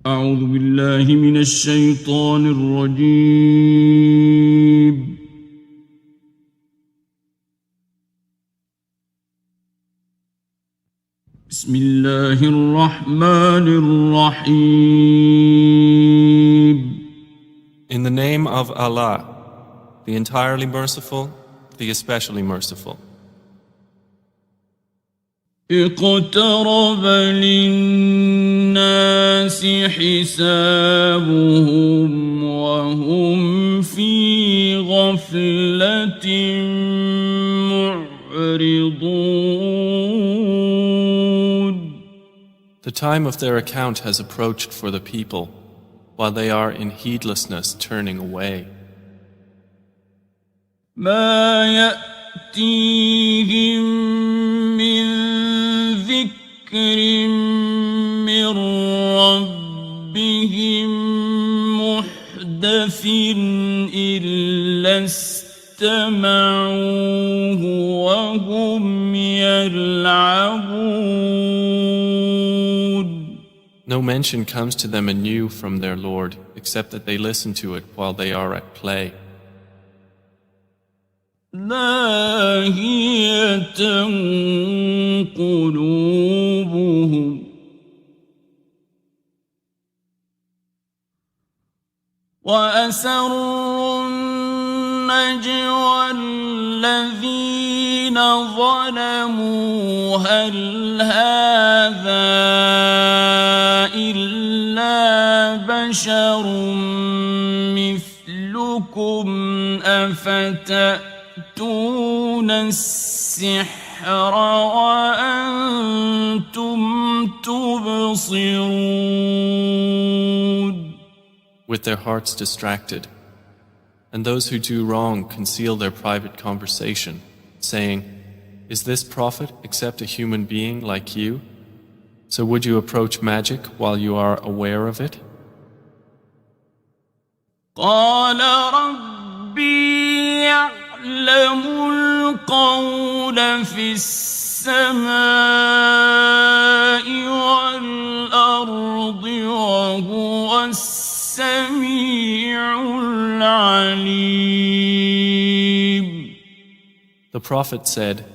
أعوذ بالله من الشيطان الرجيم. بسم الله الرحمن الرحيم. In the name of Allah, the entirely merciful, the especially merciful. اقترب للناس حسابهم وهم في غفلة معرضون. The time of their account has approached for the people, while they are in heedlessness turning away. ما يأتيهم من ذكر من ربهم محدث إلا استمعوه وهم يلعبون. No mention comes to them anew from their Lord, except that they listen to it while they are at play. لاهية قلوبهم وأسروا النجوى الذين ظلموا هل هذا إلا بشر مثلكم أفتأتون السحر وأنتم تبصرون. With their hearts distracted, and those who do wrong conceal their private conversation, saying, "Is this prophet except a human being like you? So would you approach magic while you are aware of it?" قال ربي يعلم القول في السماء والأرض وهو السميع العليم. The Prophet said,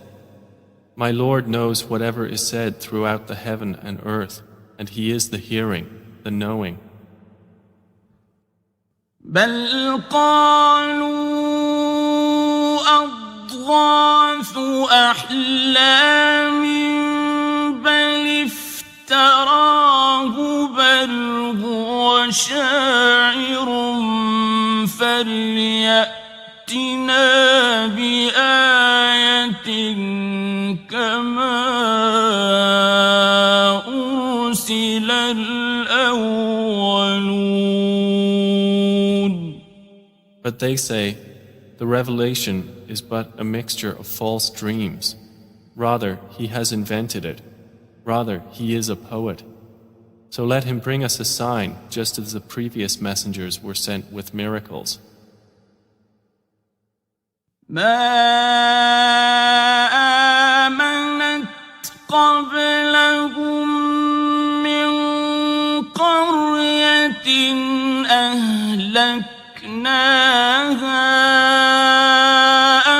"My Lord knows whatever is said throughout the heaven and earth, and He is the hearing, the knowing." بل قالوا أضغاث أحلام بل افتراه بل هو شاعر فليأتنا بآية كما أرسل الأولون. But they say, "The revelation is but a mixture of false dreams. Rather, he has invented it. Rather, he is a poet. So let him bring us a sign, just as the previous messengers were sent with miracles." ما آمنت قبلهم من قرية أهلكناها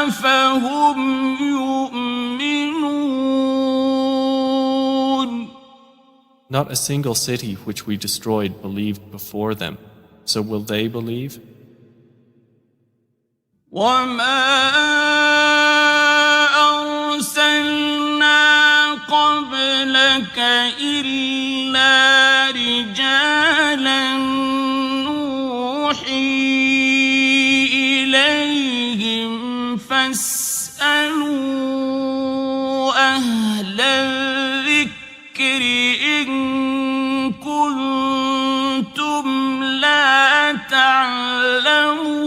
أفهم يؤمنون. Not a single city which we destroyed believed before them. So will they believe? وما أرسلنا قبلك إلا رجالا نوحي إليهم فاسألوا أهل الذكر إن كنتم لا تعلمون.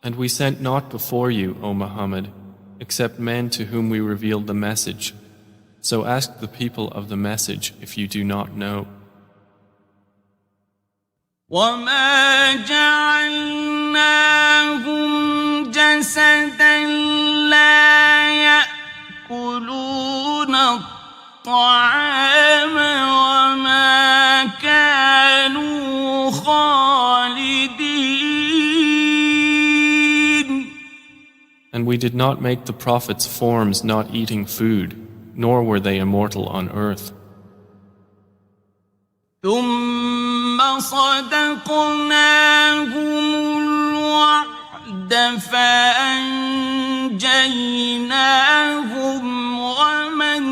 And we sent not before you, O Muhammad, except men to whom we revealed the message. So ask the people of the message if you do not know. وما جعلناهم جسدا لا يأكلون الطعام And we did not make the prophets forms not eating food, nor were they immortal on earth. ثم صدقناهم الوعد فأنجيناهم ومن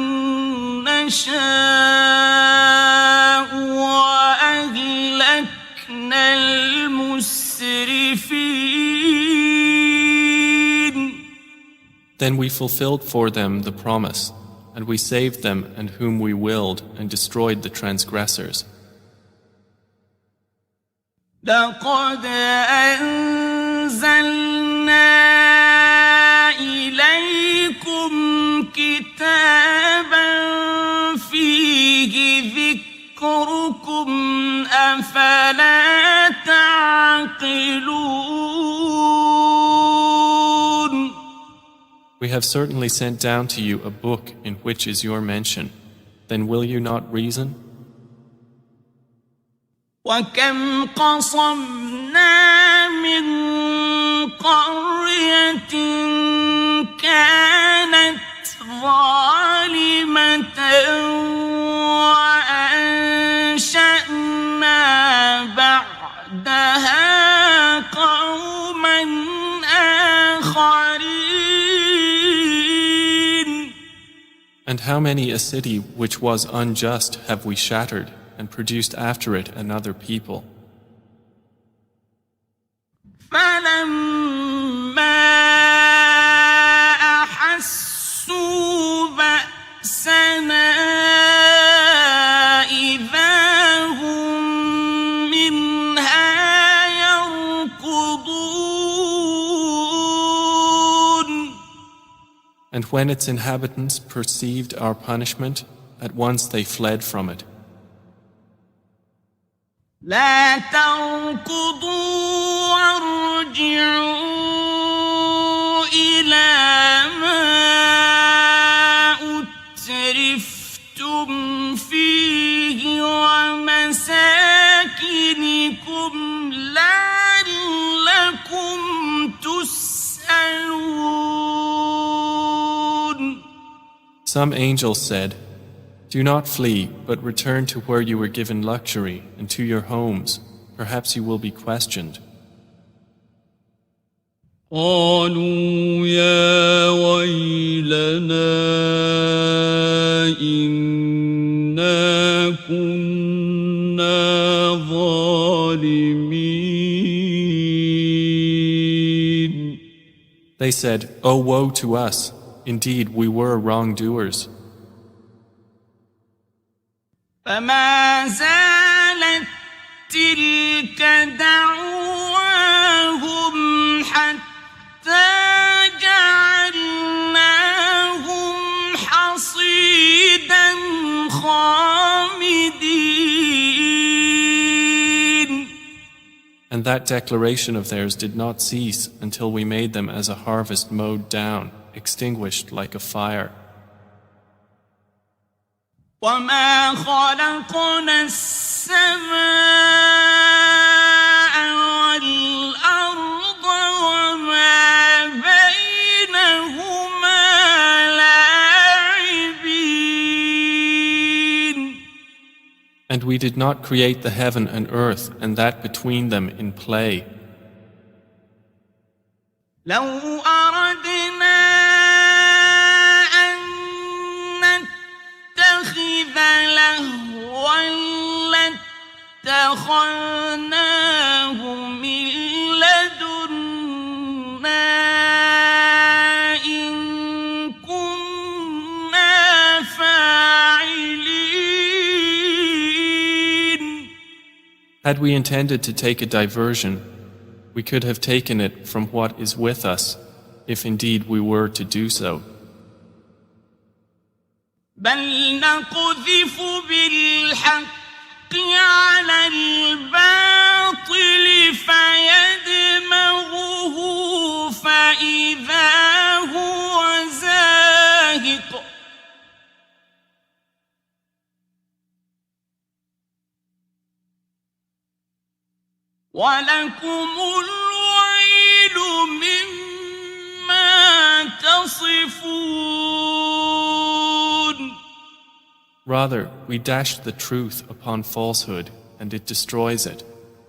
نشاء وأهلكنا المسرفين. Then we fulfilled for them the promise, and we saved them and whom we willed and destroyed the transgressors. لقد أنزلنا إليكم كتابا فيه ذكركم أفلا تعقلون. We have certainly sent down to you a book in which is your mention. Then will you not reason? وكم قصمنا من قرية كانت ظالمة وأنشأنا بعدها قوما آخرين. And how many a city which was unjust have we shattered and produced after it another people. فلما أحسوا بأسنا إذا هم منها يركضون. And when its inhabitants perceived our punishment, at once they fled from it. لا تركضوا وارجعوا إلى ما أترفتم فيه ومساكنكم لعلكم تسألون. Some angels said, "Do not flee, but return to where you were given luxury and to your homes. Perhaps you will be questioned." قالوا يا ويلنا إنا كنا ظالمين. They said, "Oh, woe to us! Indeed, we were wrongdoers." فما زالت تلك دعواهم حتى جعلناهم حصيدا خامدين. And that declaration of theirs did not cease until we made them as a harvest mowed down, extinguished like a fire. وما خلقنا السماء والأرض وما بينهما لاعبين. And we did not create the heaven and earth and that between them in play. لو أردنا أن نتخذ لهوا لاتخذناه من لدنا إن كنا فاعلين. Had we intended to take a diversion, we could have taken it from what is with us, if indeed we were to do so. بل نقذف بالحق على الباطل فيدمغه فإذا هو زاهق. ولكم الويل مما يصفون. Rather, we dash the truth upon falsehood, and it destroys it,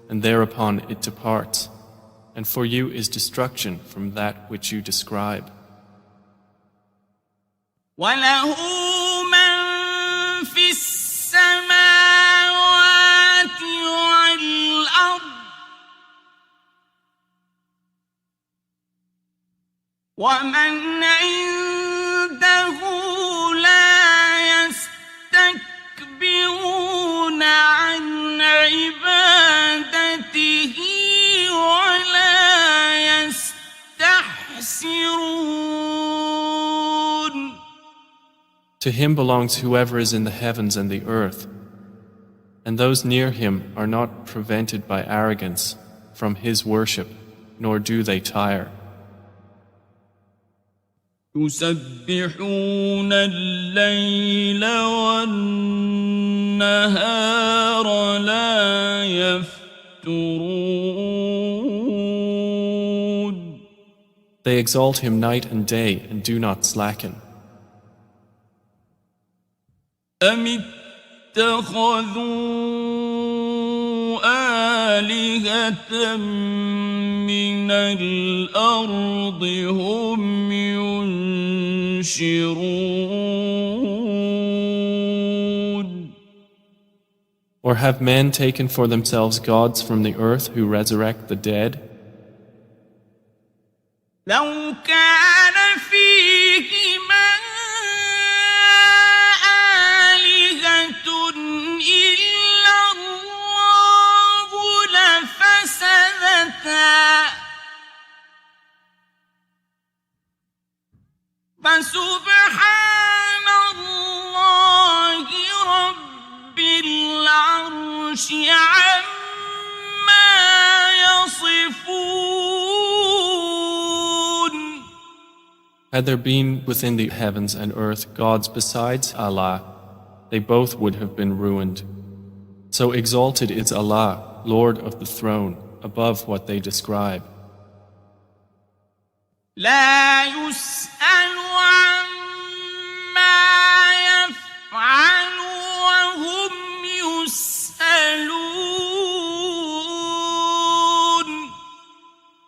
and thereupon it departs. And for you is destruction from that which you describe. وله من في السماوات والأرض ومن عنده لا يستكبرون عن عبادته ولا يستحسرون. To him belongs whoever is in the heavens and the earth, and those near him are not prevented by arrogance from his worship, nor do they tire. يسبحون الليل والنهار لا يفترون. They exalt him night and day and do not slacken. أم اتخذوا آلهة من الأرض هم ينشرون. Or have men taken for themselves gods from the earth who resurrect the dead? لو كان فيهما آلهة إلا الله لفسدتا فسبحان الله رب العرش عما يصفون. Had there been within the heavens and earth gods besides Allah, they both would have been ruined. So exalted is Allah, Lord of the throne, above what they describe. لا يسأل عما يفعل وهم يسألون.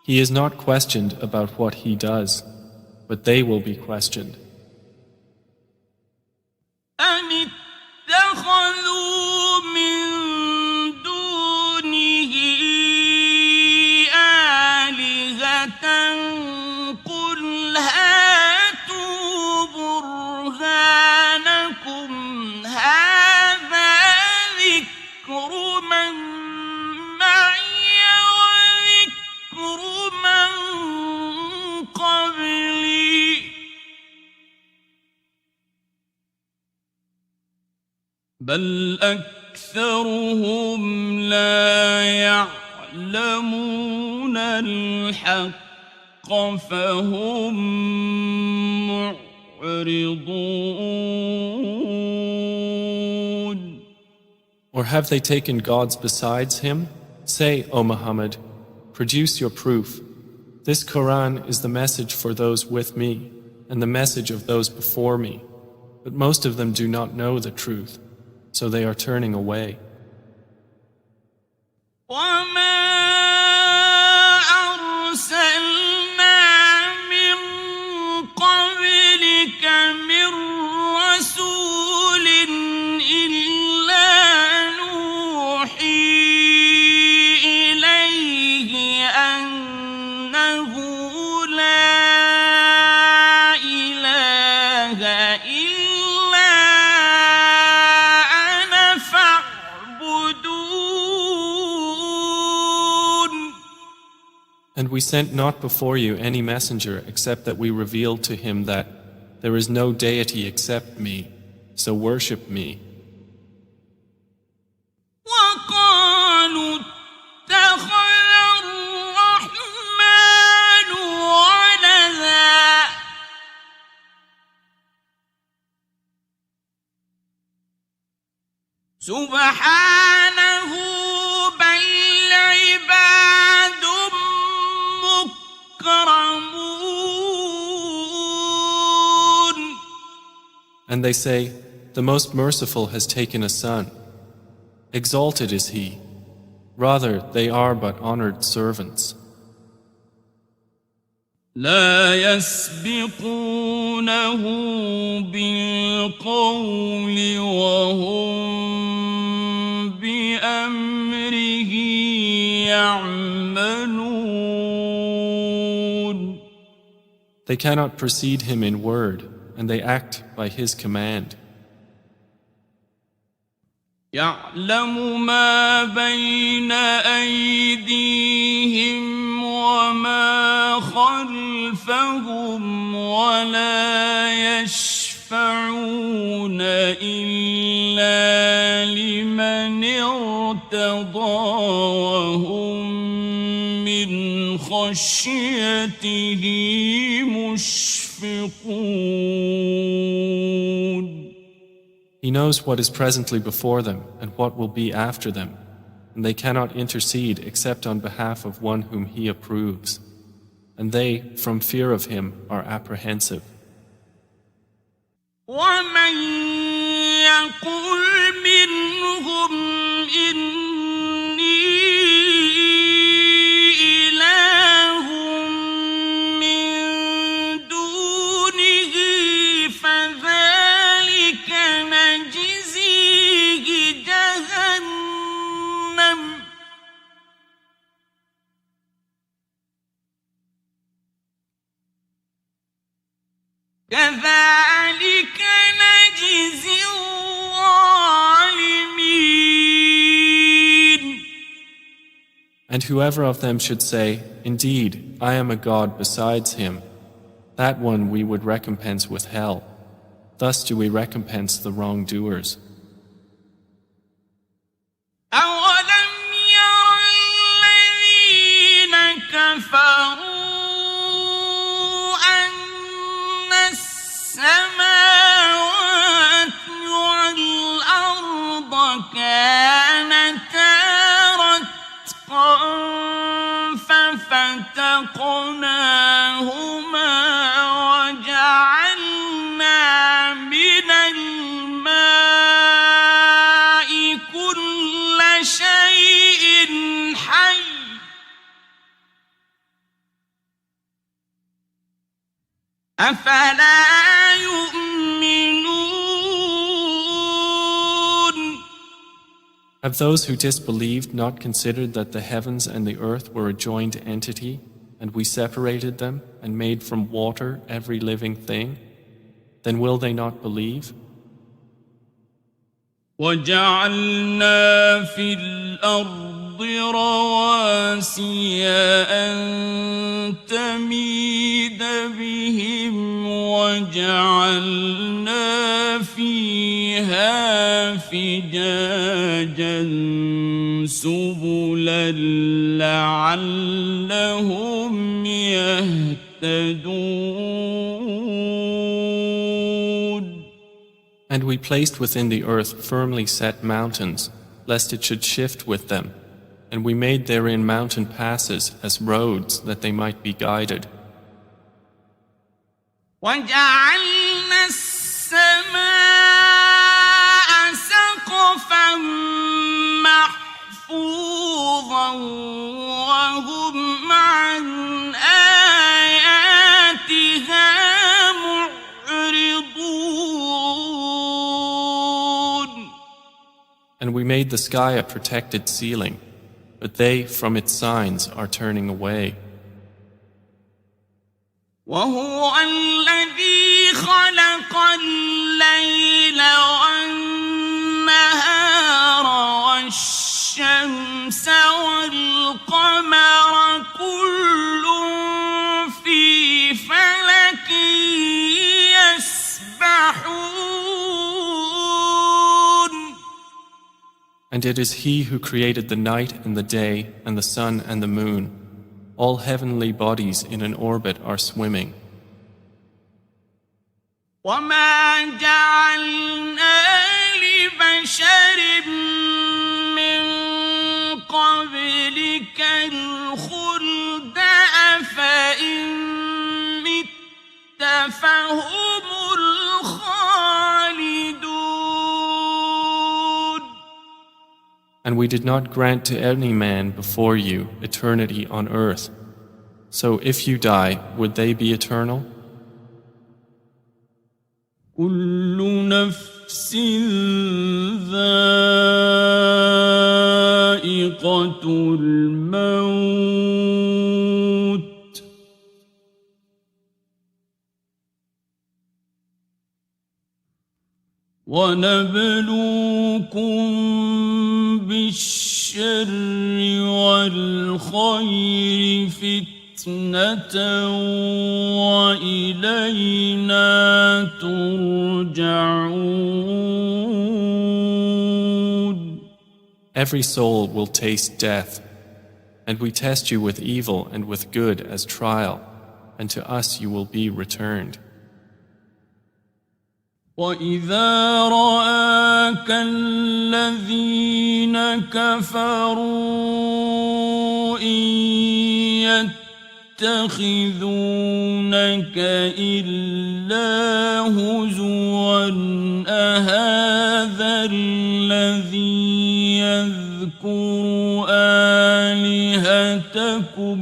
He is not questioned about what he does, but they will be questioned. أم اتخذوا من دونه آلهة قل هاتوا برهانكم هذا ذكر من معي وذكر من قبلي بل أكثرهم لا يعلمون الحق فهم معرضون. Or have they taken gods besides him? Say, O Muhammad, produce your proof. This Quran is the message for those with me and the message of those before me, but most of them do not know the truth, so they are turning away. وما أرسلنا من قبلك من رسول إلا نوحي إليه أنه لا إله إلا أنا فاعبدون. And we sent not before you any messenger except that we revealed to him that there is no deity except me, so worship me. وقالوا اتخذ الرحمن ولدا سبحانه بل عباد مكرمون. And they say, the Most Merciful has taken a son. Exalted is He. Rather, they are but honored servants. لا يسبقونه بالقول وهم بأمره يعملون. They cannot precede Him in word, and they act by His command. يعلم ما بين أيديهم وما خلفهم ولا يشفعون إلا لمن ارتضى وهم من خشيته مشفقون. He knows what is presently before them and what will be after them, and they cannot intercede except on behalf of one whom He approves, and they, from fear of Him, are apprehensive. ومن يقل منهم إني إله من دونه فذلك نجزيه جهنم كذلك نجزي الظالمين. And whoever of them should say, indeed, I am a God besides Him, that one we would recompense with hell. Thus do we recompense the wrongdoers. أولم ير الذين كفروا أن السماوات والأرض كانتا رتقا ففتقناهما وجعلنا من الماء كل شيء حي أفلا يؤمنون. Have those who disbelieved not considered that the heavens and the earth were a joined entity, and we separated them and made from water every living thing? Then will they not believe? وجعلنا في الأرض رواسي أن تميد بهم وجعلنا فيها فجاجا سبلا لعلهم يهتدون. And we placed within the earth firmly set mountains, lest it should shift with them, and we made therein mountain passes as roads that they might be guided. وجعلنا السماء سقفا محفوظا وهم عن آياتها معرضون. And we made the sky a protected ceiling, but they from its signs are turning away. وهو الذي خلق الليل والنهار والشمس والقمر كل في فلك يسبحون. And it is He who created the night and the day and the sun and the moon. All heavenly bodies in an orbit are swimming. وما جعلنا لبشر من قبلك الخلد أفإن مت فهم الخالدون. And we did not grant to any man before you eternity on earth. So if you die, would they be eternal? كل نفس ذائقة الموت ونبلوكم بالشر والخير فتنة وإلينا ترجعون. Every soul will taste death, and we test you with evil and with good as trial, and to us you will be returned. وَإِذَا رَآكَ الَّذِينَ كَفَرُوا إِن يَتَّخِذُونَكَ إِلَّا هُزُوًا أَهَذَا الَّذِي يَذْكُرُ آلِهَتَكُمْ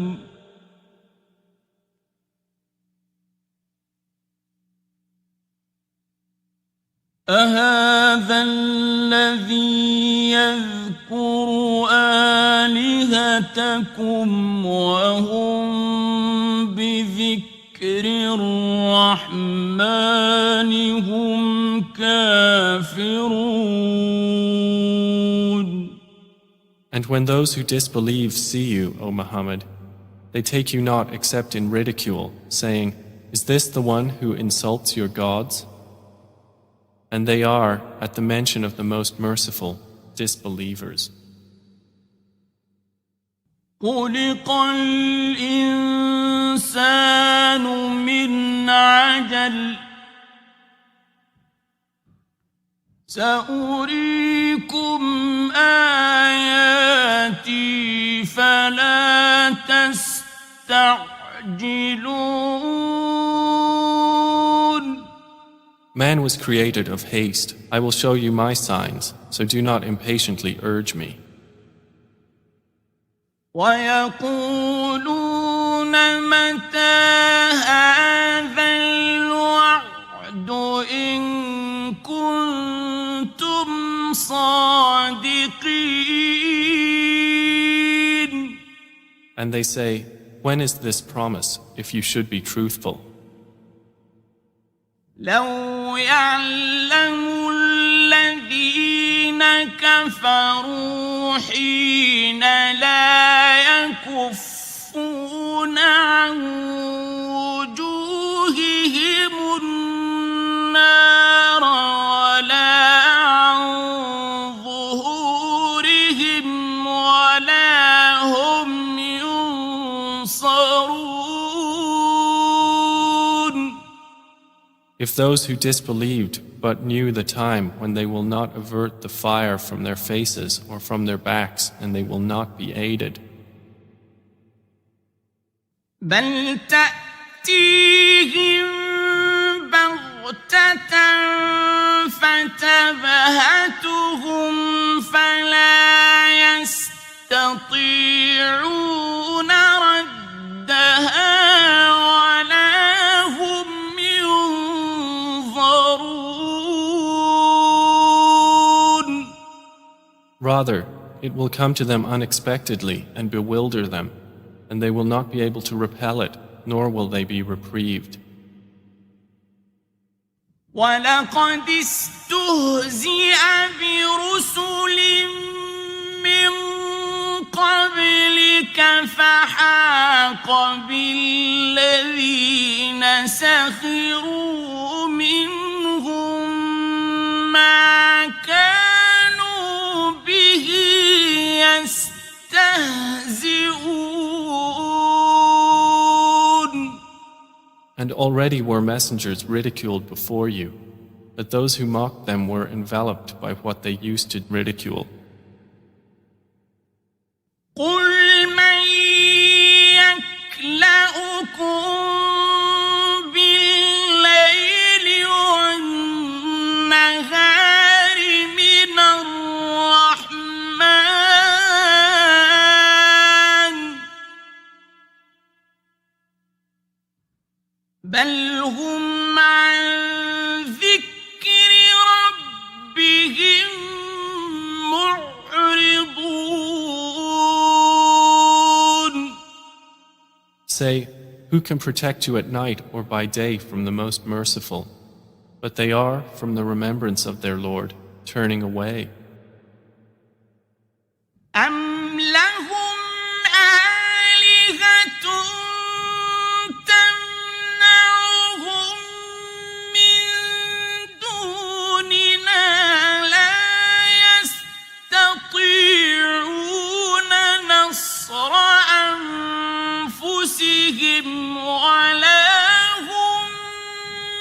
أهذا الذي يذكر آلهتكم وهم بذكر الرحمن هم كافرون. And when those who disbelieve see you, O Muhammad, they take you not except in ridicule, saying, "Is this the one who insults your gods?" And they are, at the mention of the Most Merciful, disbelievers. خُلِقَ الْإِنسَانُ مِنْ عَجَلٍ سَأُرِيكُمْ آيَاتِي فَلَا تَسْتَعْجِلُونَ. Man was created of haste. I will show you my signs, so do not impatiently urge me. وَيَقُولُونَ مَتَى هَذَا الْوَعْدُ إِن كُنتُمْ صَادِقِينَ. And they say, "When is this promise, if you should be truthful?" لو يعلم الذين كفروا حين لا يكفون عن وجوههم النار ولا عن ظهورهم ولا هم ينصرون. If those who disbelieved but knew the time when they will not avert the fire from their faces or from their backs, and they will not be aided. بل تأتيهم بغتة فتبهتهم فلا يستطيعون ردها ولا هم ينظرون. Rather, it will come to them unexpectedly and bewilder them, and they will not be able to repel it, nor will they be reprieved. وَلَقَدِ اسْتُهْزِئَ بِرُسُلٍ مِّن قَبْلِكَ فَحَاقَ بِالَّذِينَ سَخِرُوا مِنْهُم مَّا كَانُوا بِهِ يَسْتَهْزِئُونَ. And already were messengers ridiculed before you, but those who mocked them were enveloped by what they used to ridicule. قُلْ مَن يَكْلَؤُكُم بِاللَّيْلِ وَالنَّهَارِ مِنَ الرَّحْمَنِ Say, who can protect you at night or by day from the most merciful? But they are, from the remembrance of their Lord, turning away. أَمْ لَهُمْ آلِهَةٌ تَمْنَعُهُم مِّن دُونِنَا لَا يَسْتَطِيعُونَ نَصْرَ أَنفُسِهِمْ وَلَا هُم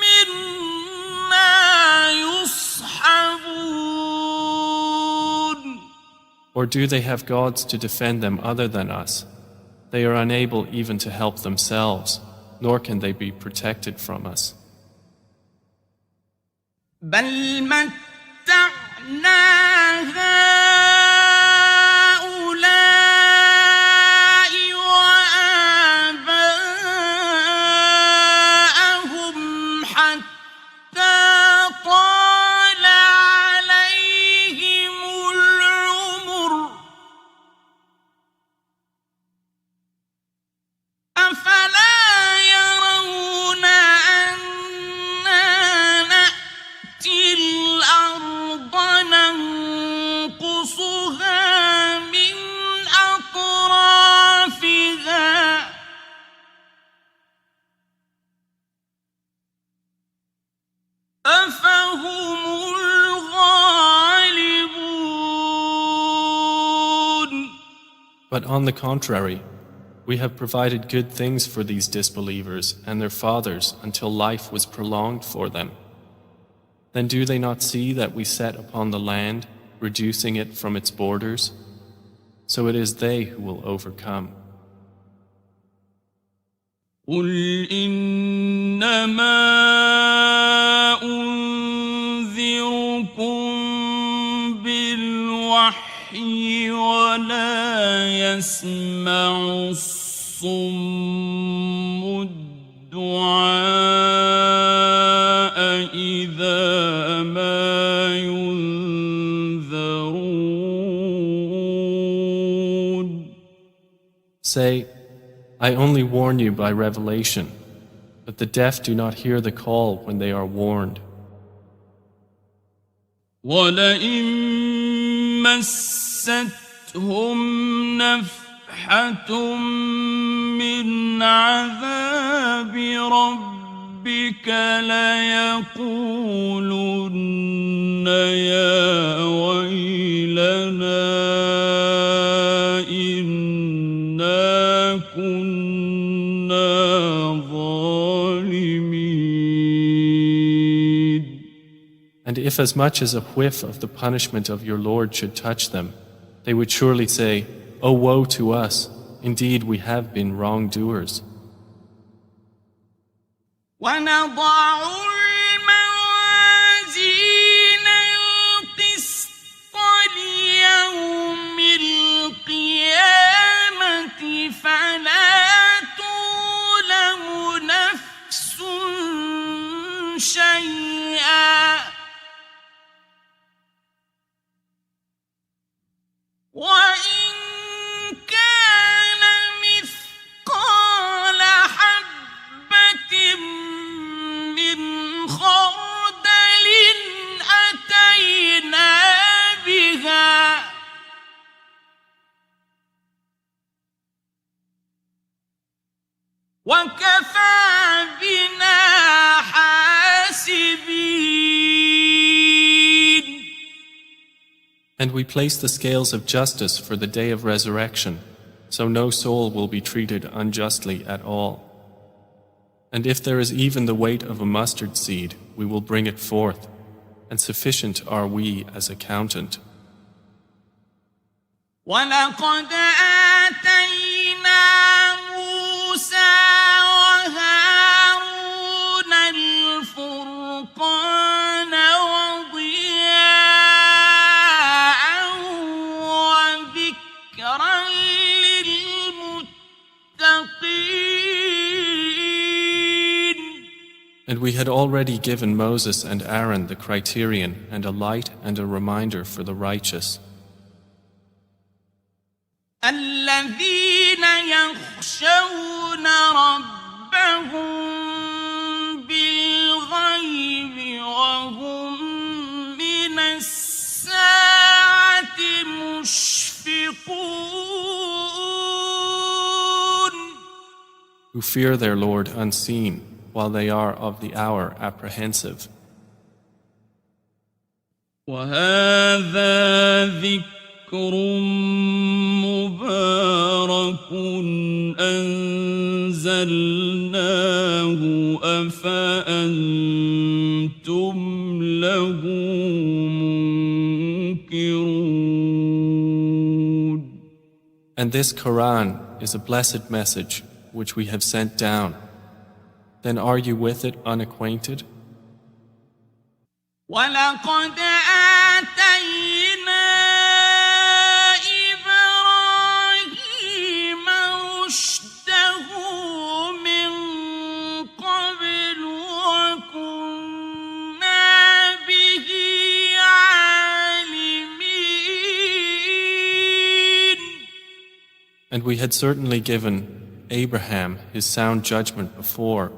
مِّنَّا يُصْحَبُونَ. Or do they have gods to defend them other than us? They are unable even to help themselves, nor can they be protected from us. بَلْ مَتَّعْنَا هَٰؤُلَاءِ وَآبَاءَهُمْ حَتَّىٰ طَالَ عَلَيْهِمُ الْعُمُرُ أَفَلَا يَرَوْنَ أَنَّا نَأْتِي الْأَرْضَ نَنقُصُهَا مِنْ أَطْرَافِهَا أَفَهُمُ الْغَالِبُونَ. But on the contrary, we have provided good things for these disbelievers and their fathers until life was prolonged for them. Then do they not see that we set upon the land, reducing it from its borders? So it is they who will overcome. قُلْ إِنَّمَا أُنذِرُكُم بِالْوَحْيِ وَلَا يَسْمَعُ الصُّمُّ الدُّعَاءَ إِذَا مَا يُنذَرُونَ. Say, I only warn you by revelation, but the deaf do not hear the call when they are warned. وَلَئِن مَّسَّتْهُمْ نَفْحَةٌ مِّنْ عَذَابِ رَبِّكَ لَيَقُولُنَّ يَا وَيْلَنَا إِنَّا كُنَّا ظَالِمِينَ. And if as much as a whiff of the punishment of your Lord should touch them, they would surely say, "O woe to us! Indeed, we have been wrongdoers." وَنَضَعُ الْمَوَازِينَ الْقِسْطَ لِيَوْمِ الْقِيَامَةِ فَلَا تُظْلَمُ نَفْسٌ شَيْئًا وَإِن كَانَ مِثْقَالَ حَبَّةٍ مِّنْ خَرْدَلٍ أَتَيْنَا بِهَا وَكَفَىٰ بِنَا حَاسِبِينَ. And we place the scales of justice for the day of resurrection, so no soul will be treated unjustly at all. And if there is even the weight of a mustard seed, we will bring it forth, and sufficient are we as accountant. وَلَقَدْ آتَيْنَا مُوسَىٰ وَهَارُونَ الْفُرْقَانَ وَضِيَاءً وَذِكْرًا لِّلْمُتَّقِينَ. And we had already given Moses and Aaron the criterion and a light and a reminder for the righteous. الذين يخشون ربهم بالغيب وهم من الساعة مشفقون. Who fear their Lord unseen, while they are of the hour apprehensive. وهذا ذكر مبارك أنزلناه أفأنتم له منكرون. And this Quran is a blessed message which we have sent down. Then are you with it unacquainted? وَلَقَدْ آتَيْنَا إِبْرَاهِيمَ رُشْدَهُ مِنْ قَبْلُ وَكُنَّا بِهِ عَالِمِينَ. And we had certainly given Abraham his sound judgment before,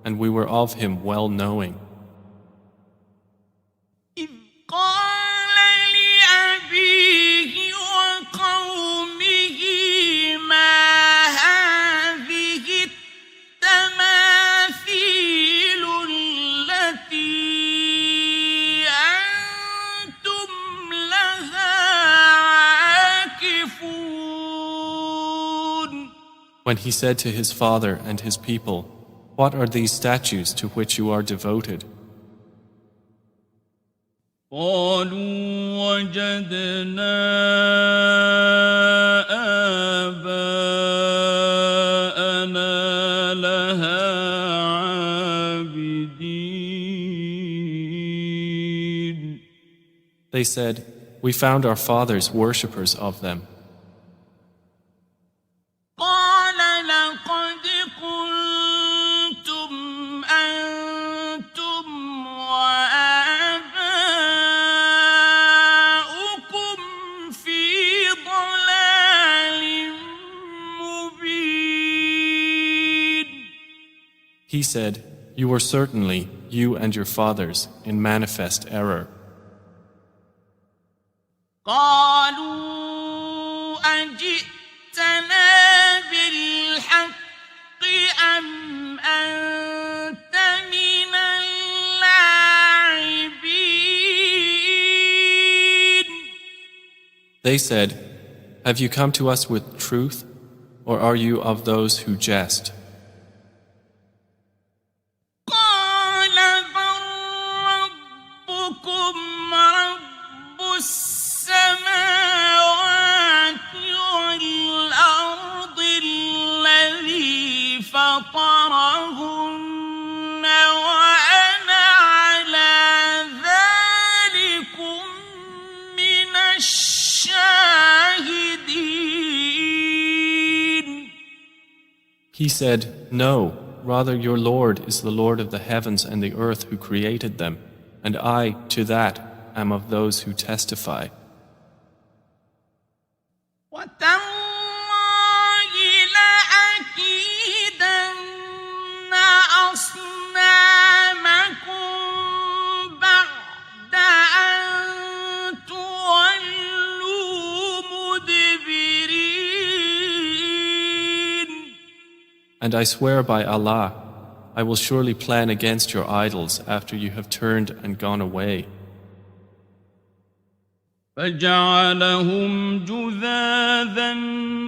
and we were of him well knowing. إِذْ قَالَ لِأَبِيهِ وَقَوْمِهِ مَا هَٰذِهِ التَّمَاثِيلُ الَّتِي أَنتُمْ لَهَا عَاكِفُونَ. When he said to his father and his people, "What are these statues to which you are devoted?" قالوا وجدنا آباءنا لها عابدين. They said, "We found our fathers worshippers of them." قال لقد كنتم أنتم وآباؤكم في ضلال مبين. He said, "You were certainly, you and your fathers, in manifest error." قالوا أجئتنا بالحق أم أنت من اللاعبين. They said, "Have you come to us with truth, or are you of those who jest?" قال بل ربكم رب السماوات والأرض الذي فطرهن وأنا على ذلكم من الشاهدين. He said, "No, rather your Lord is the Lord of the heavens and the earth who created them, and I, to that, am of those who testify." وتالله لأكيدن أصنامكم بعد أن تولوا مدبرين. And I swear by Allah, I will surely plan against your idols after you have turned and gone away. فجعلهم جذاذا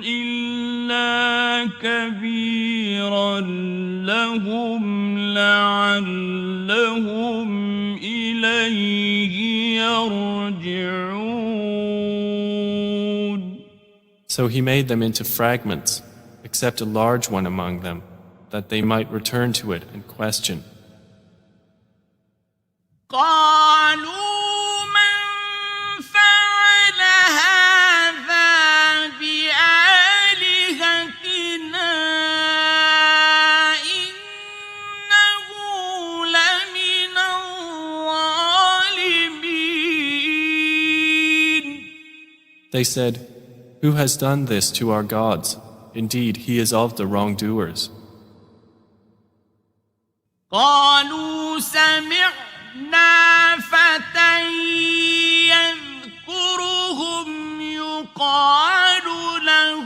إلا كبيرا لهم لعلهم إليه يرجعون. So he made them into fragments, except a large one among them, that they might return to it and question. قالوا من فعل هذا بآلهتنا إنه لمن الظالمين. They said, Who has done this to our gods? Indeed, he is of the wrongdoers. قالوا سمعنا فتى يذكرهم يقال له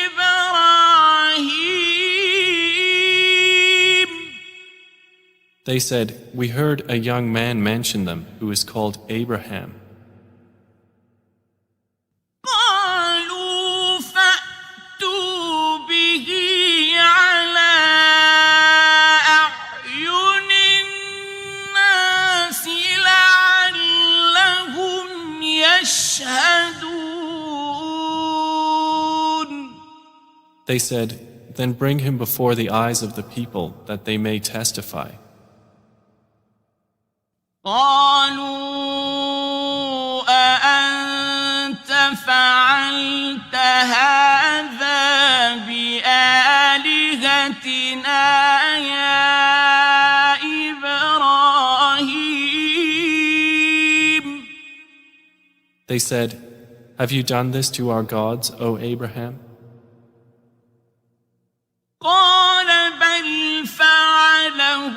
إبراهيم. They said, "We heard a young man mention them who is called Abraham." قالوا فأتوا به على أعين الناس لعلهم يشهدون. They said, "Then bring him before the eyes of the people that they may testify." قالوا أأنت فعلت هذا بآلهتنا يا إبراهيم. They said, "Have you done this to our gods, O Abraham?" قال بل فعله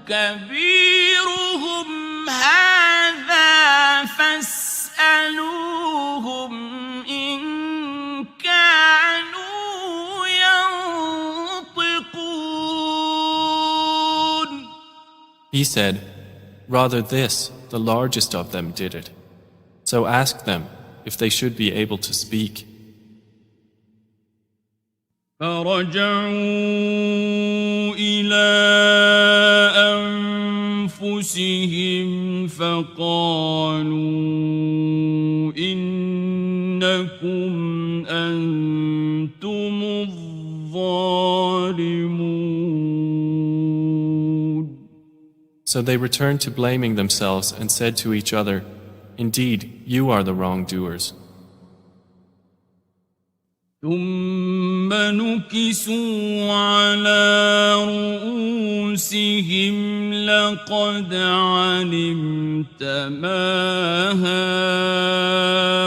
كبيرهم هذا فاسألوهم إن كانوا ينطقون. He said, "Rather this, the largest of them did it. So ask them if they should be able to speak." فرجعوا إلى أنفسهم فقالوا إنكم أنتم الظالمون. So they returned to blaming themselves and said to each other, "Indeed, you are the wrongdoers." ثم نكسوا على رؤوسهم لقد علمت ما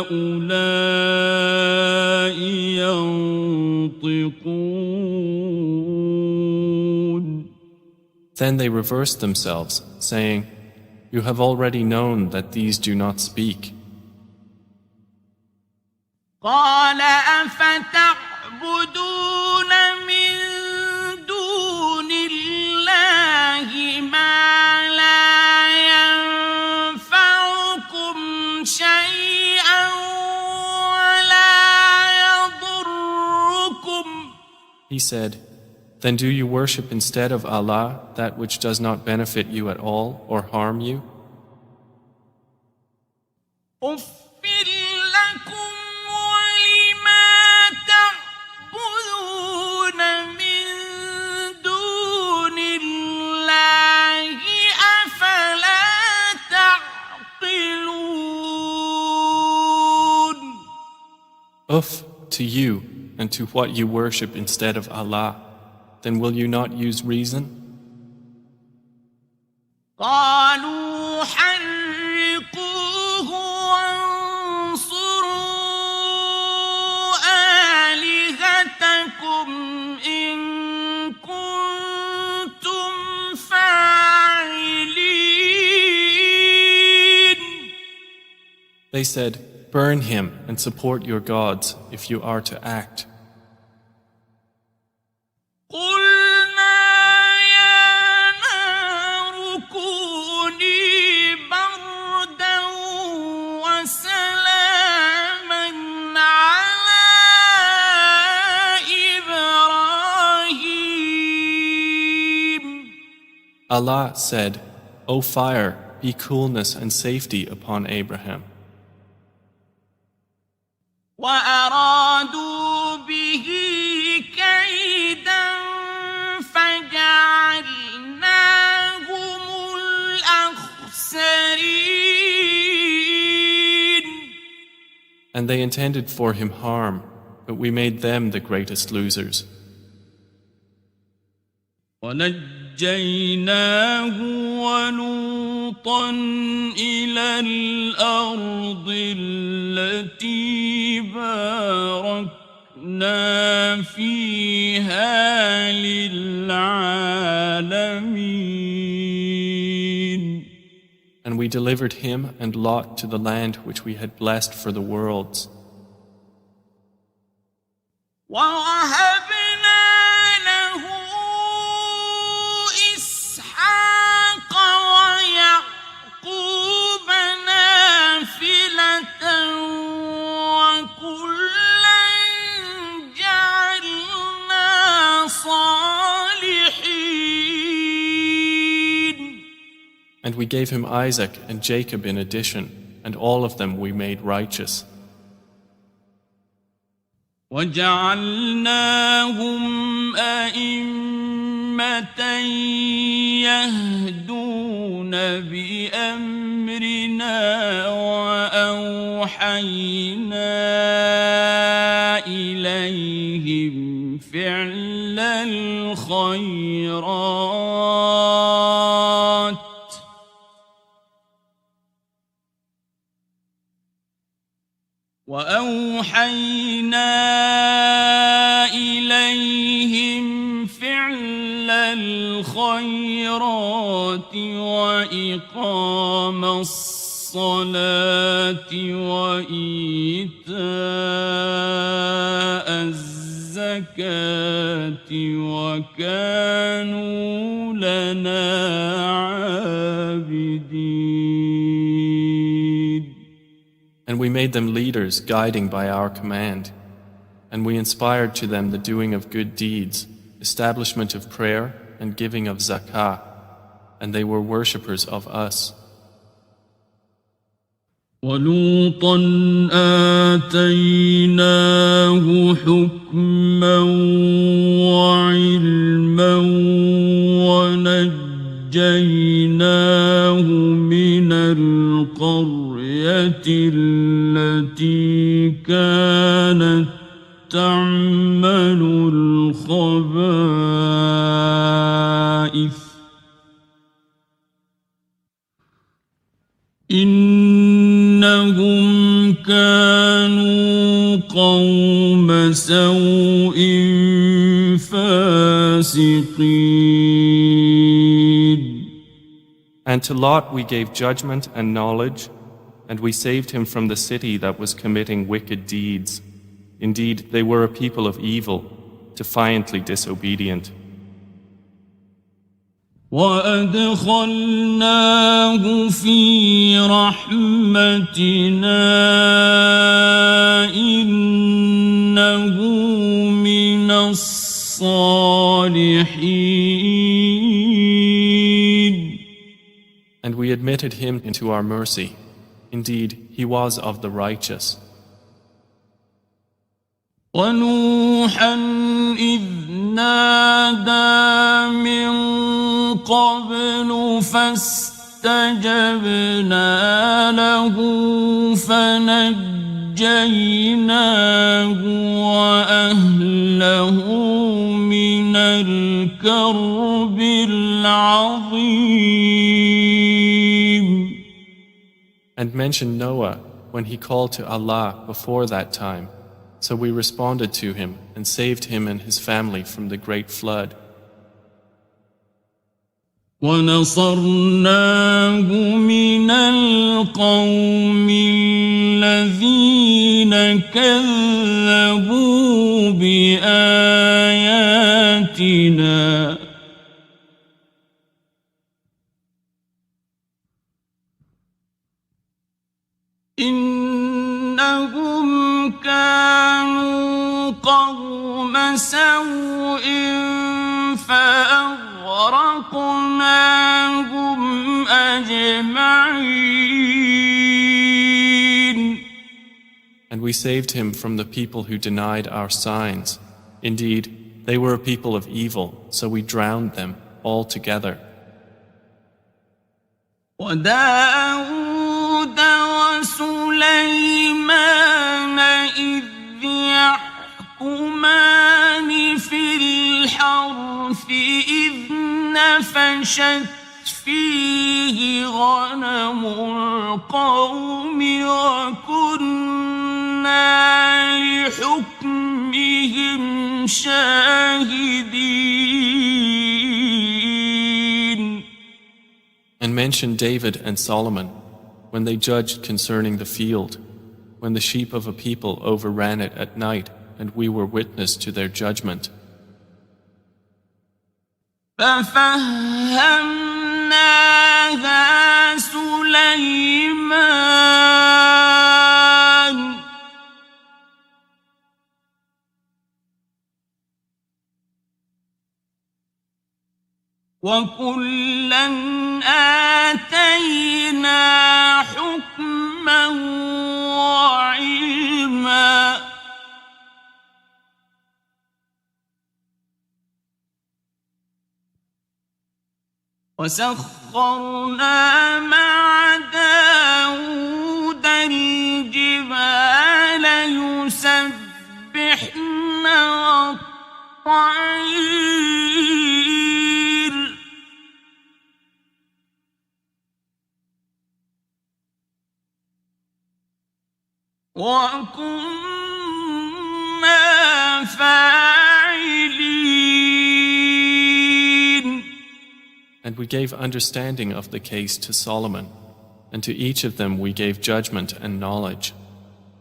هؤلاء ينطقون. Then they reversed themselves, saying, "You have already known that these do not speak." قال أفتعبدون من دون الله ما لا ينفعكم شيئا ولا يضركم. He said, "Then do you worship instead of Allah that which does not benefit you at all or harm you?" أف لكم ولما تعبدون من دون الله أفلا تعقلون. Uff to you and to what you worship instead of Allah. Then will you not use reason? قالوا حرقوه وانصروا آلهتكم إن كنتم فاعلين. They said, "Burn him and support your gods if you are to act." قلنا يا نار كوني بردا وسلاما على إبراهيم. Allah said, "O fire, be coolness and safety upon Abraham." وأرادوا به كيدا فجعلناهم الأخسرين. And they intended for him harm, but we made them the greatest losers. ونجيناه ونجيناه ولوطا إلى الأرض التي باركنا فيها للعالمين. And we delivered him and Lot to the land which we had blessed for the worlds. ووهبنا له إسحاق ويعقوب نافلة وكلا جعلنا صالحين. And we gave him Isaac and Jacob in addition, and all of them we made righteous. وجعلناهم أئمة يهدون بأمرنا وأوحينا إليهم فعل الخيرات وإقام الصلاة وإيتاء الزكاة وكانوا لنا عابدين. And we made them leaders, guiding by our command. And we inspired to them the doing of good deeds, establishment of prayer, and giving of zakah. And they were worshippers of us. وَلُوطًا آتَيْنَاهُ حُكْمًا وَعِلْمًا وَنَجَّيْنَاهُ مِنَ الْقَرْيَةِ التي كانت تعمل الخبائث إنهم كانوا قوم سوء فاسقين. And to Lot we gave judgment and knowledge, and we saved him from the city that was committing wicked deeds. Indeed, they were a people of evil, defiantly disobedient. وأدخلناه في رحمتنا إنه من الصالحين. And we admitted him into our mercy. Indeed, he was of the righteous. ونوحا إذ نادى من قبل فاستجبنا له فنجيناه وأهله من الكرب العظيم. And mention Noah when he called to Allah before that time. So we responded to him and saved him and his family from the great flood. وَنَصَرْنَاهُ مِنَ الْقَوْمِ الَّذِينَ كَذَّبُوا بِآيَاتِنَا إِنَّهُمْ كانوا قوم سوء فأغرقناهم أجمعين. And we saved him from the people who denied our signs. Indeed, they were a people of evil, so we drowned them all together. وداود وسليمان إذ يحكمان في الحرث إذ نفشت ففشت فيه غنم القوم وكنا لحكمهم شاهدين. And mention David and Solomon when they judged concerning the field, when the sheep of a people overran it at night, and we were witness to their judgment. ففهمناها سليمان وكلا آتينا حكما وعلما وسخرنا مع داود الجبال يسبحن والطير وكنا فاعلين. And we gave understanding of the case to Solomon, and to each of them we gave judgment and knowledge.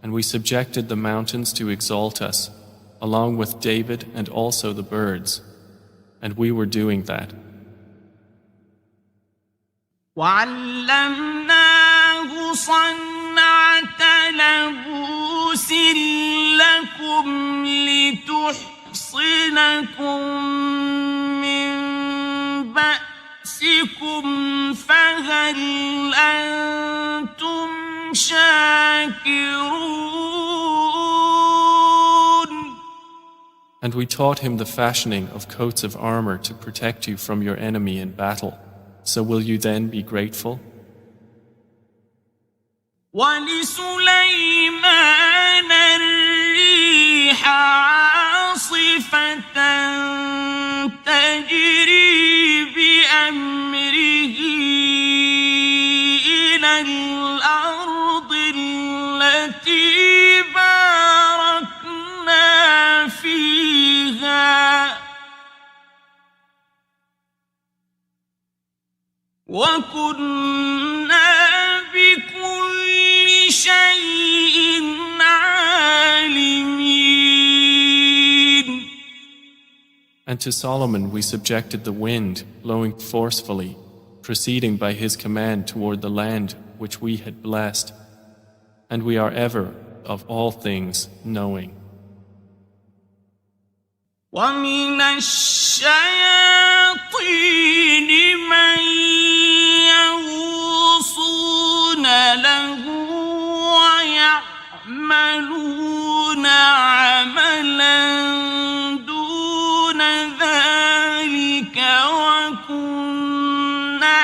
And we subjected the mountains to exalt us, along with David and also the birds. And we were doing that. وعلمناه صنعة لبوس لكم لتحصنكم من بأسكم فهل أنتم شاكرون. And we taught him the fashioning of coats of armor to protect you from your enemy in battle. So will you then be grateful? وَلِسُلَيْمَانَ الرِّيحَ عَاصِفَةً تَجْرِي بِأَمْرِهِ إِلَى الْأَرْضِ الَّتِي بَارَكْنَا فِيهَا وَكُنَّا بِكُلِّ شَيْءٍ عَالِمِينَ. And to Solomon we subjected the wind, blowing forcefully, proceeding by his command toward the land which we had blessed. And we are ever, of all things, knowing. وَمِنَ الشَّيَاطِينِ مَن يَغُوصُونَ لَهُ وَيَعْمَلُونَ عَمَلًا دُونَ ذَلِكَ وَكُنَّا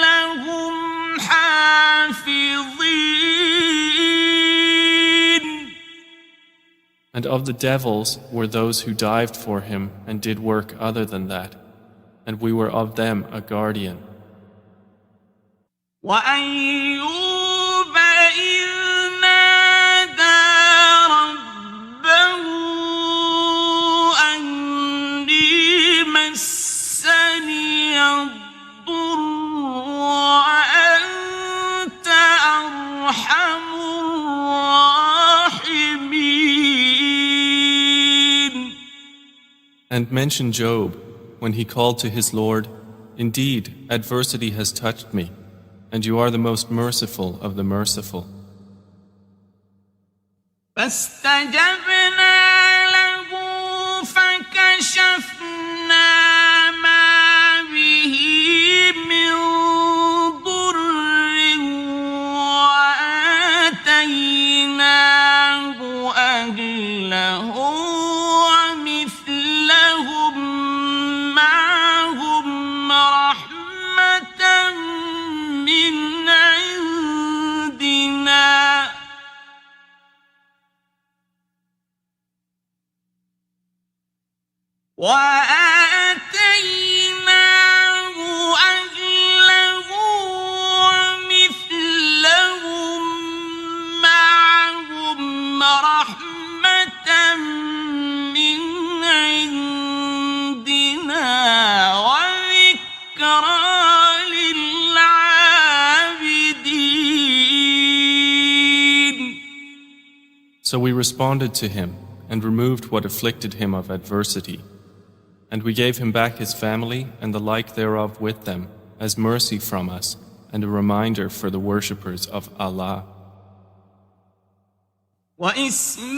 لَهُمْ حَافِظِينَ. And of the devils were those who dived for him and did work other than that, and we were of them a guardian. وَأَيُّوبَ إِذْ نَادَىٰ رَبَّهُ أَنِّي مَسَّنِيَ الضُّرُّ وَأَنتَ أَرْحَمُ الرَّاحِمِينَ. And mention Job when he called to his Lord, "Indeed, adversity has touched me, and you are the most merciful of the merciful." فاستجبنا له فكشفنا ما به من ضر وآتيناه أهله ومثلهم معهم رحمة من عندنا وآتيناه So we responded to him and removed what afflicted him of adversity. And we gave him back his family and the like thereof with them as mercy from us and a reminder for the worshippers of Allah. وإسماعيل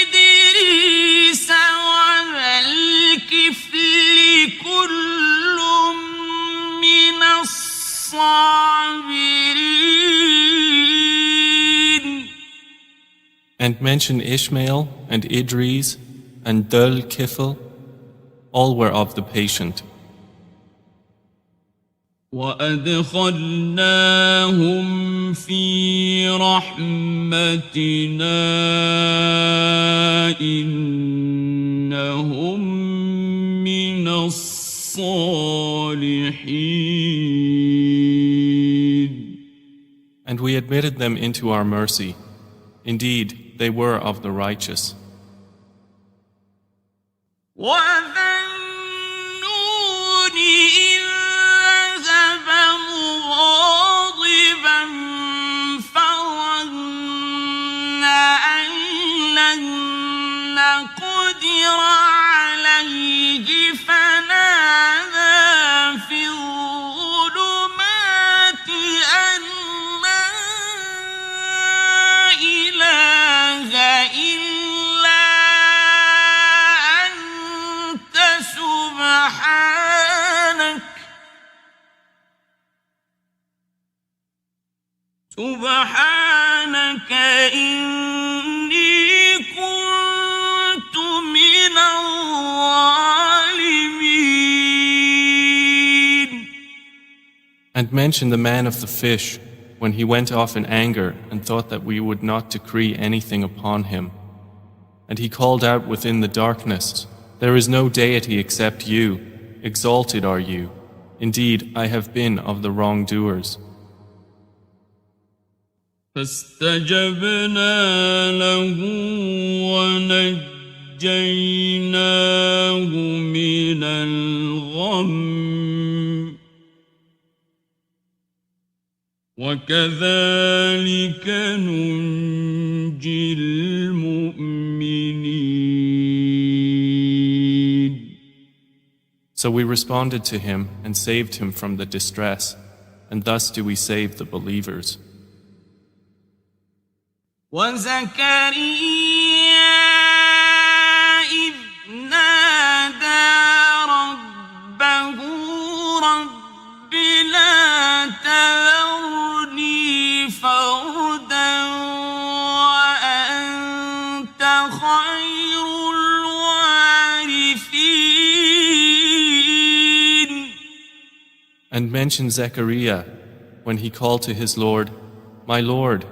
وإدريس وذا الكفل كل من الصابرين. And mention Ishmael and Idris and Dhul Kifl, all were of the patient. وأدخلناهم في رحمتنا إنهم من الصالحين. And we admitted them into our mercy. Indeed, they were of the righteous. قدر عليه فنادى في الظلمات أن لا إله إلا أنت سبحانك إني كنت من الظالمين. And mention the man of the fish when he went off in anger and thought that we would not decree anything upon him. And he called out within the darkness, "There is no deity except you. Exalted are you. Indeed, I have been of the wrongdoers." فاستجبنا له ونجيناه من الغم وكذلك ننجي المؤمنين. So we responded to him and saved him from the distress, and thus do we save the believers. وزكريا إذ نادى ربه رب لا تذرني فردا وأنت خير الوارثين. And mention Zechariah when he called to his Lord, "My Lord,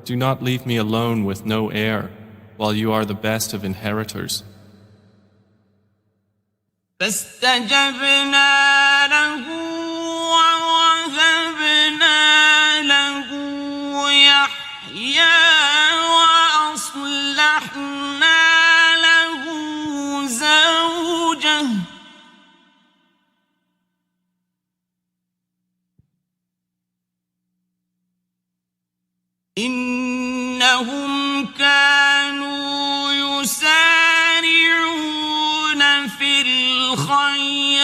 do not leave me alone with no heir, while you are the best of inheritors." فاستجبنا له ووهبنا له يحيى وأصلحنا له زوجه إنهم كانوا يسارعون في الخيرات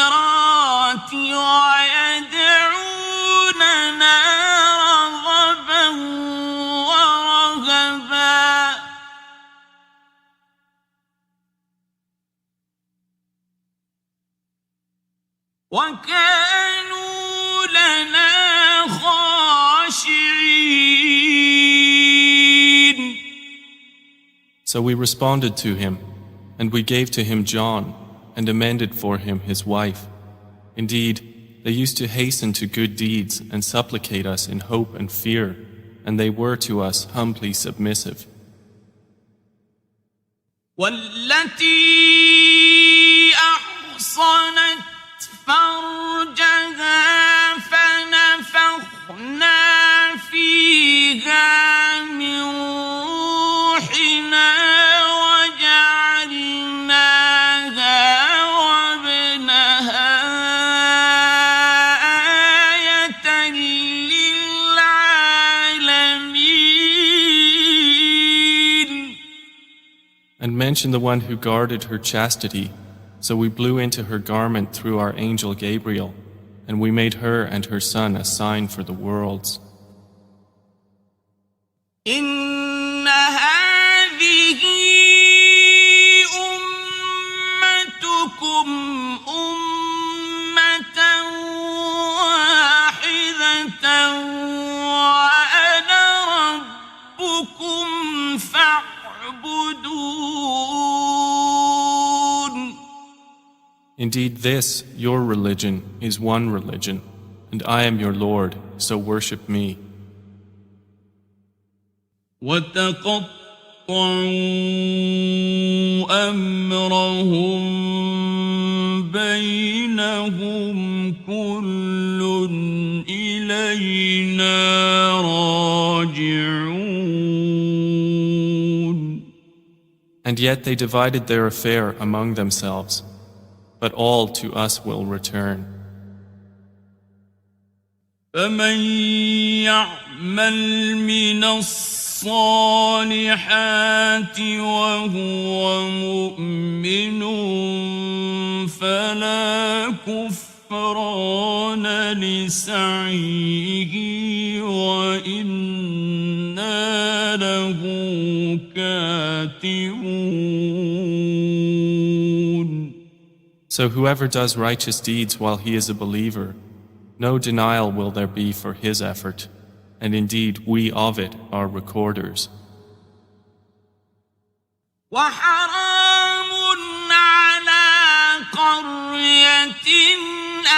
ويدعوننا رغبا ورهبا وكانوا لنا خاشعين. So we responded to him, and we gave to him John, and amended for him his wife. Indeed, they used to hasten to good deeds and supplicate us in hope and fear, and they were to us humbly submissive. والتي أحصنت فرجها فنفخنا فيها من روحنا وجعلناها وابنها آية للعالمين. And mention the one who guarded her chastity. So we blew into her garment through our angel Gabriel, and we made her and her son a sign for the worlds. إن هذه أمتكم أمة واحدة وأنا ربكم فاعبدون. Indeed, this, your religion, is one religion, and I am your Lord, so worship me. وتقطعوا أمرهم بينهم كل إلينا راجعون. And yet they divided their affair among themselves, but all to us will return. فمن يعمل من الصالحات وهو مؤمن فلا كفران لسعيه وإنا له كاتبون. So whoever does righteous deeds while he is a believer, no denial will there be for his effort, and indeed we of it are recorders. وحرام على قرية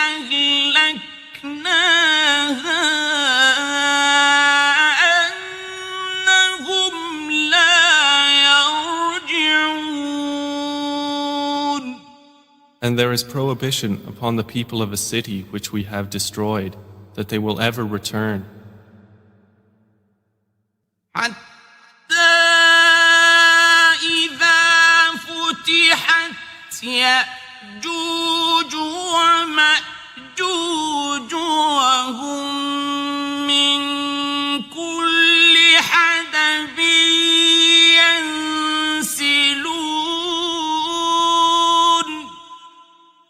أهلكناها أنهم لا يرجعون. And there is prohibition upon the people of a city which we have destroyed, that they will ever return. حتى إذا فتحت يأجوج ومأجوج وهم من كل حدب ينسلون.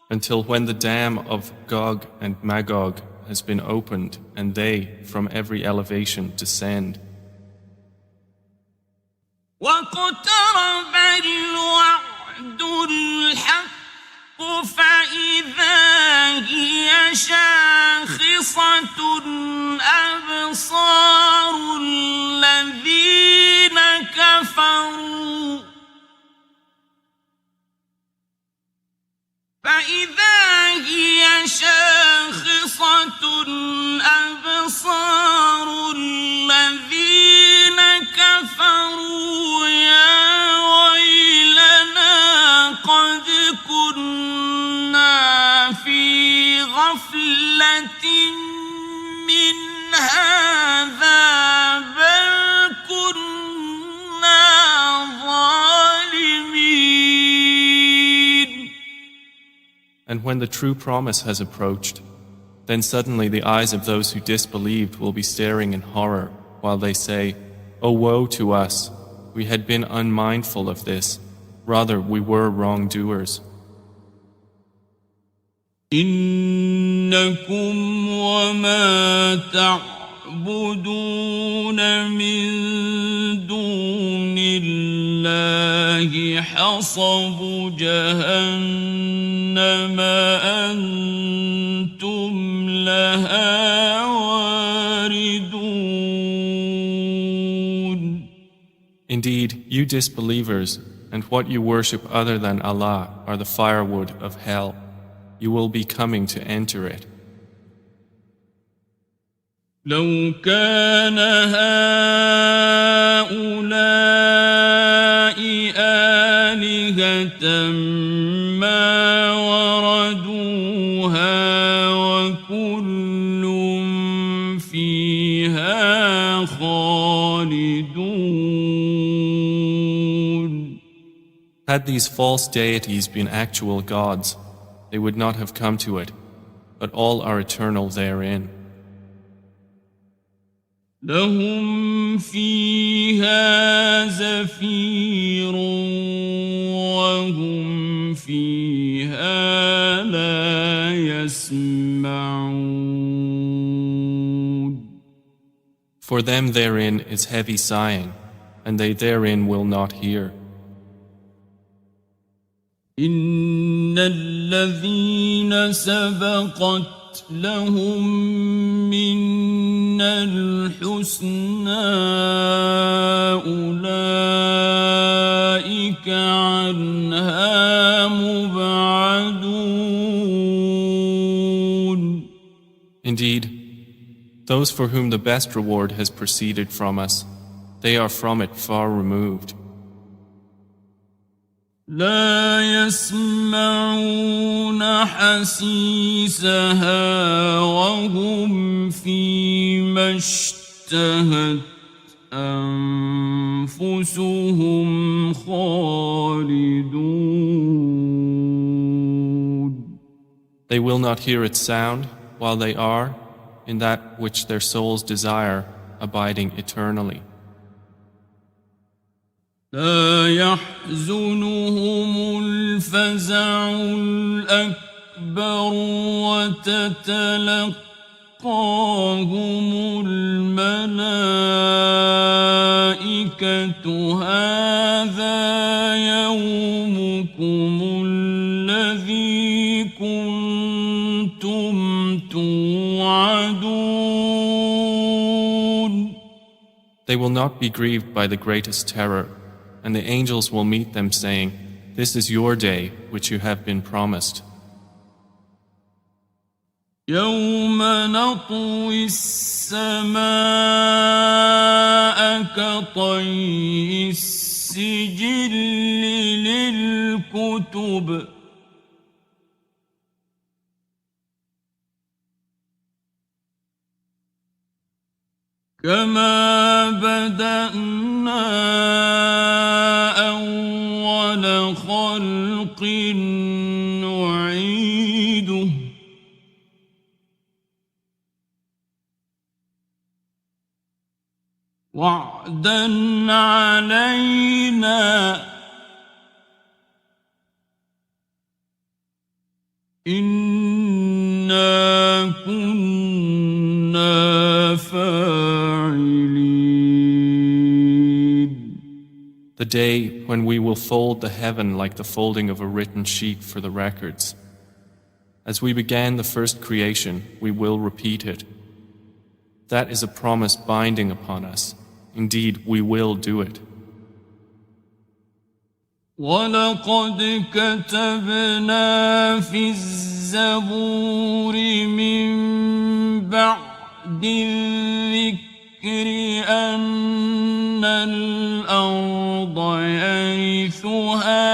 Until when the dam of Gog and Magog has been opened, and they from every elevation descend. واقترب الوعد الحق فإذا هي شاخصة أبصار الذين كفروا فإذا هي شاخصة أبصار الذين كفروا يا ويلنا قد كنا في غفلة من هذا بل كنا ظالمين. And when the true promise has approached, then suddenly the eyes of those who disbelieved will be staring in horror, while they say, "O woe to us! We had been unmindful of this. Rather, we were wrongdoers." إنكم وما تعبدون من دون الله حصب جهنم أنتم لها واردون. Indeed, you disbelievers, and what you worship other than Allah are the firewood of hell. You will be coming to enter it. لو كان هؤلاء آلهة ما وردوها وكل فيها خالدون. Had these false deities been actual gods, they would not have come to it, but all are eternal therein. لهم فيها زفير فيها لا يسمعون. For them therein is heavy sighing, and they therein will not hear. إن الذين سبقت لهم منا الحسنى أولئك عنها مبعدون. Indeed, those for whom the best reward has proceeded from us, they are from it far removed. لا يسمعون حسيسها وهم فيما اشتهت أنفسهم خالدون. They will not hear its sound while they are in that which their souls desire, abiding eternally. لا يحزنهم الفزع الأكبر وتتلقاهم الملائكة هذا يومكم الذي كنتم توعدون. They will not be grieved by the greatest terror, and the angels will meet them saying, "This is your day which you have been promised." يوم نطوي السماء كطي السجل للكتب كما بدأنا أول خلق نعيده وعدا علينا إنا كنا فاعلين. The day when we will fold the heaven like the folding of a written sheet for the records. As we began the first creation, we will repeat it. That is a promise binding upon us. Indeed, we will do it. وَلَقَدْ كَتَبْنَا فِي الزَّبُورِ مِن بَعْدِ الذِّكْرِ أَنَّ الْأَرْضَ يَرِثُهَا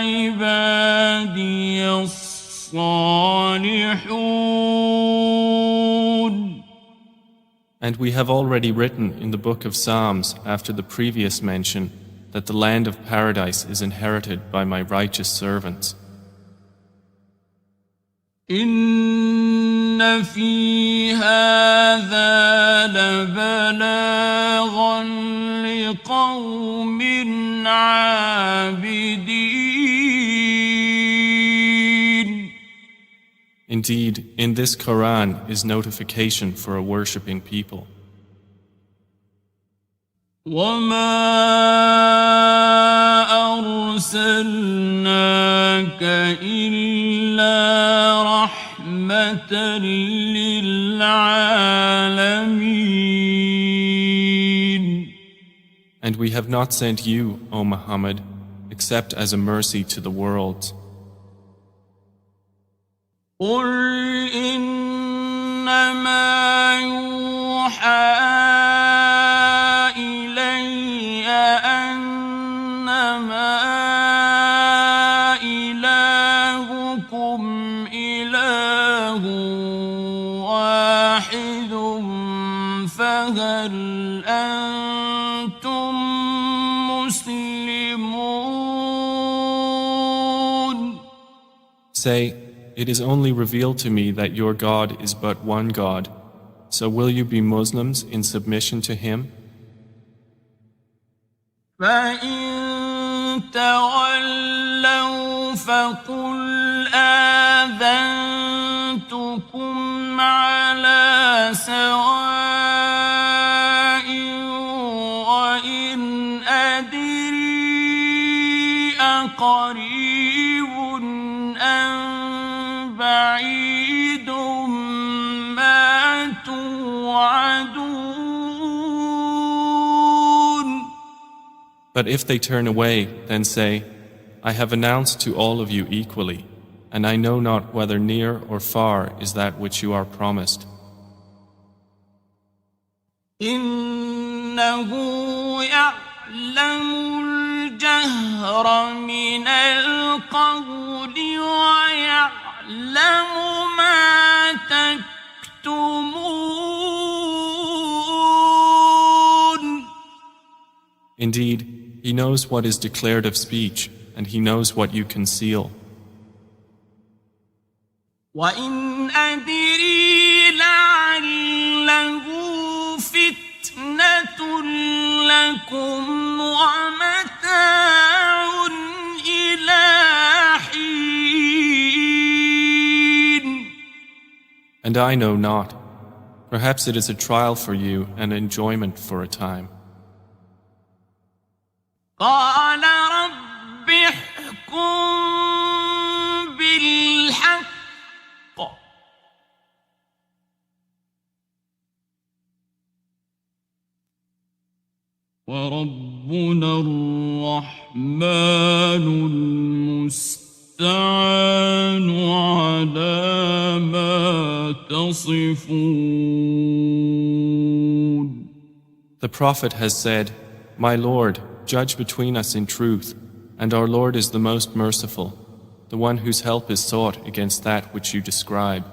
عِبَادِيَ الصَّالِحُونَ. And we have already written in the book of Psalms after the previous mention that the land of paradise is inherited by my righteous servants. إن في هذا لبلاغا لقوم عابدين. Indeed, in this Quran is notification for a worshipping people. وما أرسلناك إلا رحمة للعالمين. And we have not sent you, O Muhammad, except as a mercy to the worlds. قل إنما يوحى إلي أنما إلهكم إله واحد فهل أنتم مسلمون. Say, it is only revealed to me that your God is but one God. So will you be Muslims in submission to Him? فَإِن تولوا فقل آذنتكم على سواء وإن أدري أقريب أم بعيد ما توعدون. But if they turn away, then say, I have announced to all of you equally, and I know not whether near or far is that which you are promised. إنه يعلم الجهر من القول ويعلم ما تكتمون. Indeed, He knows what is declared of speech, and He knows what you conceal. وإن أدري لعله فتنة لكم ومتاع إلى حين. And I know not. Perhaps it is a trial for you and enjoyment for a time. قال رب احكم بالحق وربنا الرحمن المستعان على ما تصفون. The Prophet has said, My Lord, judge between us in truth, and our Lord is the most merciful, the one whose help is sought against that which you describe.